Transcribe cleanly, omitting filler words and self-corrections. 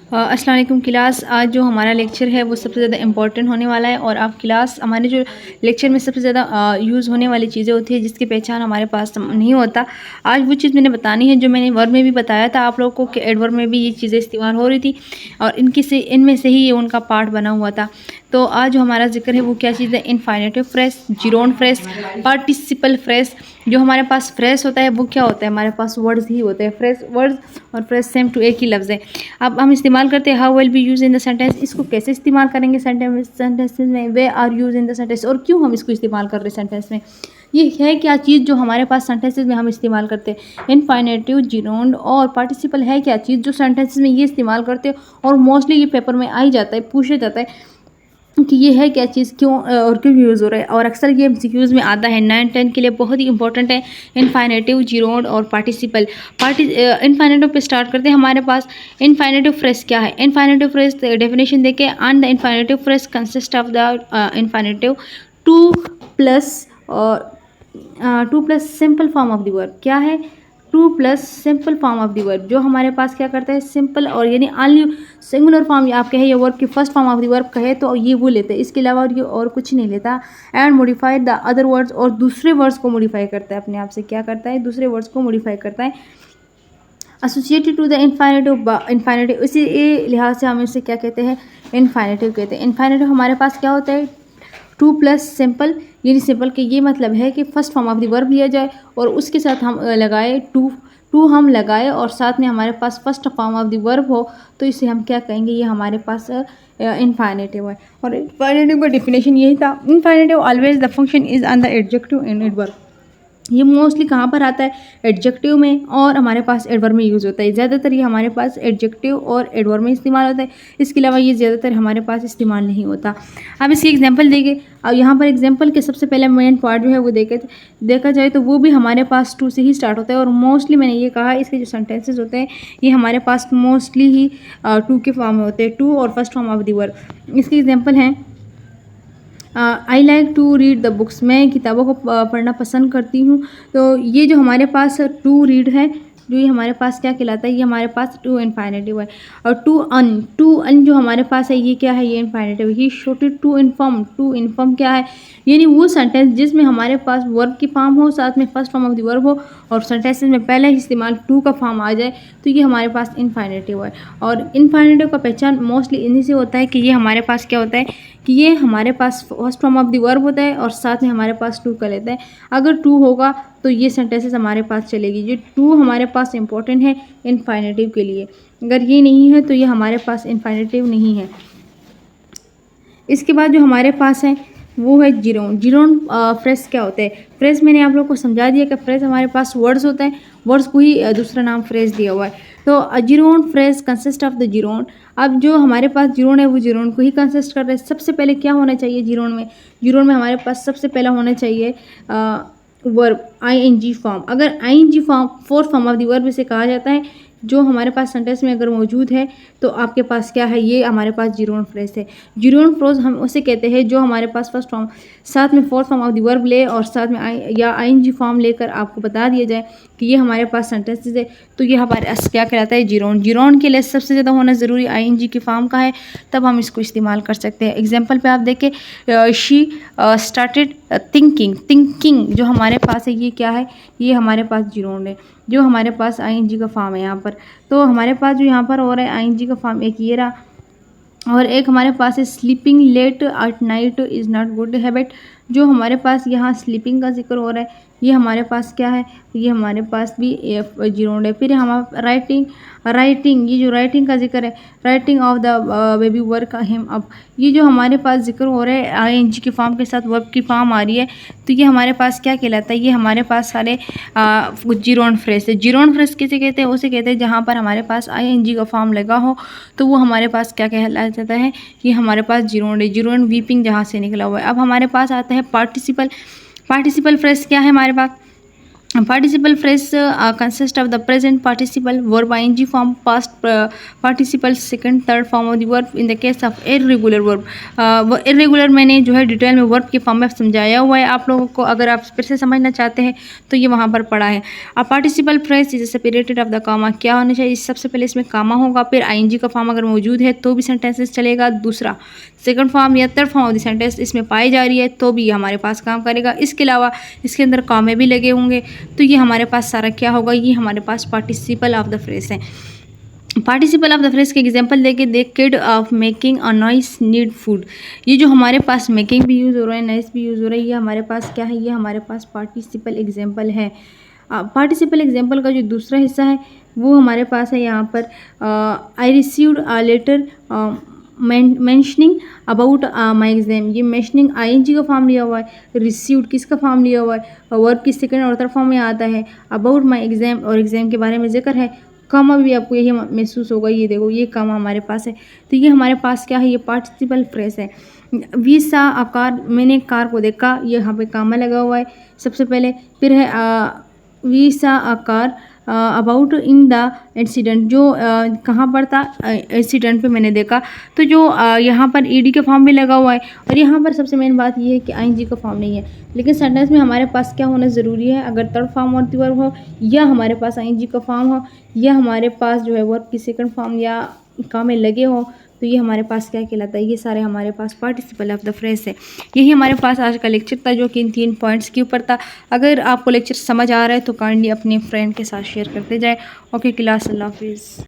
अस्सलाम वालेकुम क्लास। आज जो हमारा लेक्चर है वो सबसे ज़्यादा इम्पोर्टेंट होने वाला है। और आप क्लास हमारे जो लेक्चर में सबसे ज़्यादा यूज़ होने वाली चीज़ें होती है जिसकी पहचान हमारे पास नहीं होता। आज वो चीज़ मैंने बतानी है जो मैंने वर्ब में भी बताया था आप लोगों को कि एडवर्ब में भी ये चीज़ें इस्तेमाल हो रही थी और इनमें से ही ये उनका पार्ट बना हुआ था। तो आज जो हमारा जिक्र है वो क्या चीज़ है, infinitive phrase, जिरोन phrase, participle phrase. जो हमारे पास फ्रेज होता है वो क्या होता है, हमारे पास वर्ड्स ही होते हैं। फ्रेज वर्ड्स और फ्रेज सेम टू एक ही लफ्ज़ है। अब हम इस्तेमाल करते हैं how will be use in the sentence. इसको कैसे इस्तेमाल करेंगे सेंटेंस में, we are use in the sentence, और क्यों हम इसको इस्तेमाल कर रहे हैं सेंटेंस में। ये है क्या चीज़ जो हमारे पास सेंटेंसेस में हम इस्तेमाल करते हैं। इनफाइनेटिव, जिरोन और पार्टिसिपल है क्या चीज़ जो सेंटेंसेस में ये इस्तेमाल करते हैं और मोस्टली ये पेपर में आ ही जाता है, पूछा जाता है कि ये है क्या चीज़, क्यों और क्यों यूज़ हो रहा है। और अक्सर ये एमसीक्यूज़ में आता है। 9-10 के लिए बहुत ही इंपॉर्टेंट है इनफाइनेटिव, जिरोन और पार्टिसिपल। इनफाइनेटिव पे स्टार्ट करते हैं। हमारे पास इनफाइनेटिव फ्रेज क्या है। इनफाइनेटिव फ्रेज डेफिनेशन देखे, and the infinitive phrase consist of the infinitive to plus simple form of the verb. क्या है, to plus simple form of the verb. जो हमारे पास क्या करता है, सिंपल और यानी ऑनली सिंगुलर फॉर्म आप कहे या वर्ब की first form of the verb कहे तो ये वो लेते हैं, इसके अलावा ये और कुछ नहीं लेता। And modified the other words, और दूसरे वर्ड्स को मॉडिफाई करता है, अपने आप से क्या करता है, दूसरे वर्ड्स को मॉडिफाई करता है। एसोसिएटेड टू द इनफाइनेटिव, इसी लिहाज से हम इसे क्या कहते हैं, इनफाइनेटिव कहते हैं। इनफाइनेटिव हमारे पास क्या होता है, टू प्लस सिंपल, यानी सिंपल के ये मतलब है कि first form of the verb लिया जाए और उसके साथ हम लगाए टू हम लगाए और साथ में हमारे पास first form of the verb हो, तो इसे हम क्या कहेंगे, ये हमारे पास इनफाइनेटिव है। और इनफाइनेटिव का डिफिनेशन यही था, infinitive always the function is on the adjective in adverb. ये मोस्टली कहाँ पर आता है, एडजेक्टिव में, और हमारे पास एडवर्ब में यूज़ होता है। ज़्यादातर ये हमारे पास एडजेक्टिव और एडवर्ब में इस्तेमाल होता है, इसके अलावा ये ज़्यादातर हमारे पास इस्तेमाल नहीं होता। अब इसकी एग्जांपल देंगे। अब यहाँ पर एग्जांपल के सबसे पहले मेन पार्ट जो है वो देखा जाए तो वो भी हमारे पास टू से ही स्टार्ट होता है। और मोस्टली मैंने ये कहा इसके जो सेंटेंसेस होते हैं ये हमारे पास मोस्टली ही टू के फॉर्म में होते हैं, टू और first form of the verb. इसके एग्जाम्पल हैं, I like to read the books, मैं किताबों को पढ़ना पसंद करती हूँ। तो ये जो हमारे पास टू रीड है, जो ये हमारे पास क्या कहलाता है, ये हमारे पास टू इनफाइनेटिव है। और टू अन जो हमारे पास है ये क्या है, ये इनफाइनेटिव है। ही शॉर्टेड टू इन्फॉर्म क्या है, यानी वो सेंटेंस जिसमें हमारे पास वर्ब की फॉर्म हो, साथ में first form of the verb हो और सेंटेंसेस में पहले ही इस्तेमाल टू का फॉर्म आ जाए, तो ये हमारे पास इनफाइनेटिव है। और इनफाइनेटिव का पहचान मोस्टली इन्हीं से होता है कि ये हमारे पास क्या होता है कि ये हमारे पास first form of the verb होता है और साथ में हमारे पास टू का लेता है। अगर टू होगा तो ये सेंटेंसेस हमारे पास चलेगी। ये टू हमारे पास इंपॉर्टेंट है इनफाइनेटिव के लिए, अगर ये नहीं है तो ये हमारे पास इनफाइनेटिव नहीं है। इसके बाद जो हमारे पास है वो है जिरोन फ्रेज क्या होते हैं। फ्रेज मैंने आप लोग को समझा दिया कि फ्रेज हमारे पास वर्ड्स होते हैं, वर्ड्स को ही दूसरा नाम फ्रेज दिया हुआ है। तो जिरोन फ्रेज कंसिस्ट ऑफ द जिरोन। अब जो हमारे पास जिरोन है वो जिरोन को ही कंसिस्ट कर रहा है। सबसे पहले क्या होना चाहिए जिरोन में हमारे पास सबसे पहला होना चाहिए वर्ब आईएनजी फॉर्म। अगर ING form fourth form of the verb इसे कहा जाता है, जो हमारे पास सेंटेंस में अगर मौजूद है तो आपके पास क्या है, ये हमारे पास जिरोन फ्रेज है। जिरोन फ्रेज हम उसे कहते हैं जो हमारे पास फर्स्ट फॉर्म साथ में fourth form of the verb ले और साथ में आईएनजी फॉर्म लेकर आपको बता दिया जाए कि ये हमारे पास सेंटेंसेस है, तो ये हमारे पास क्या कहलाता है, जिरोन के लिए सबसे ज़्यादा होना ज़रूरी आईएनजी की फॉर्म का है, तब हम इसको इस्तेमाल कर सकते हैं। एग्जाम्पल पे आप देखें, शी स्टार्टेड थिंकिंग जो हमारे पास है ये क्या है, ये हमारे पास जिरोन है, जो हमारे पास आईएनजी का फॉर्म है यहाँ पर। तो हमारे पास जो यहाँ पर हो रहा है आईएनजी का फॉर्म एक ये रहा, और एक हमारे पास है sleeping late at night is not good habit. जो हमारे पास यहाँ स्लीपिंग का जिक्र हो रहा है ये हमारे पास क्या है, ये हमारे पास भी जिरोन है। फिर हमारा राइटिंग ये जो राइटिंग का जिक्र है, writing of the baby work him up, ये जो हमारे पास जिक्र हो रहा है आईएनजी की फॉर्म के साथ वर्ब की फॉर्म आ रही है, तो ये हमारे पास क्या कहलाता है, ये हमारे पास सारे जिरोन फ्रेज है। जिरोन फ्रेज किसे कहते हैं, उसे कहते हैं जहाँ पर हमारे पास आईएनजी का फॉर्म लगा हो तो वो हमारे पास क्या कहलाया जाता है, ये हमारे पास जिरोन है। जिरोन वीपिंग जहाँ से निकला हुआ है। अब हमारे पास आता है पार्टिसिपल फ्रेज क्या है हमारे पास, Participle phrase consist of the present participle, verb ing form, past participle, second, third form of the verb in the case of irregular verb. Irregular मैंने जो है डिटेल में वर्ब के फॉर्म में समझाया हुआ है आप लोगों को, अगर आप फिर से समझना चाहते हैं तो ये वहाँ पर पढ़ा है। अब participle phrase is separated of the comma, क्या होना चाहिए, सबसे पहले इसमें कामा होगा, फिर आईएनजी का फॉर्म अगर मौजूद है तो भी सेंटेंसेस चलेगा, दूसरा सेकंड फॉर्म या third form of the sentence इसमें पाई जा रही है तो भी हमारे पास काम करेगा। इसके अलावा इसके अंदर कामे भी लगे होंगे तो ये हमारे पास सारा क्या होगा, ये हमारे past participle of the phrase है। पार्टिसिपल ऑफ द फ्रेज के एग्जांपल देके देख, kid of making a noise need food, ये जो हमारे पास मेकिंग भी यूज़ हो रहा है, नॉइस भी यूज़ हो रहा है, ये हमारे पास क्या है, ये हमारे पास पार्टिसिपल एग्जांपल है। पार्टिसिपल एग्जांपल का जो दूसरा हिस्सा है वो हमारे पास है यहाँ पर I received a letter mentioning about my exam, ये मैंशनिंग आईएनजी का फॉर्म लिया हुआ है, रिसीव्ड किसका फॉर्म लिया हुआ है, वर्ब की सेकंड और थर्ड फॉर्म में आता है, अबाउट माई एग्ज़ाम और एग्ज़ाम के बारे में जिक्र है, कामा भी आपको यही महसूस होगा, ये देखो ये कामा हमारे पास है, तो ये हमारे पास क्या है, ये पार्टिसिपल फ्रेज है। वी सा आकार, मैंने कार को देखा, ये यहाँ पे कामा लगा हुआ है सबसे पहले, फिर है वी सा आकार अबाउट इन द इंसिडेंट, जो कहाँ पर था, इंसिडेंट पे मैंने देखा, तो जो यहाँ पर ईडी का फॉर्म भी लगा हुआ है, और यहाँ पर सबसे मेन बात ये है कि आईएनजी का फॉर्म नहीं है, लेकिन सेंटेंस में हमारे पास क्या होना ज़रूरी है, अगर थर्ड फॉर्म और वर्ब हो, या हमारे पास आईएनजी का फॉर्म हो, या हमारे पास जो है वर्ब की सेकंड फॉर्म या काम में लगे हो, तो ये हमारे पास क्या कहलाता है, ये सारे हमारे past participle of the phrase है। यही हमारे पास आज का लेक्चर था जो कि इन 3 पॉइंट्स के ऊपर था। अगर आपको लेक्चर समझ आ रहा है तो काइंडली अपने फ्रेंड के साथ शेयर करते जाए। ओके क्लास, अल्लाह हाफिज़।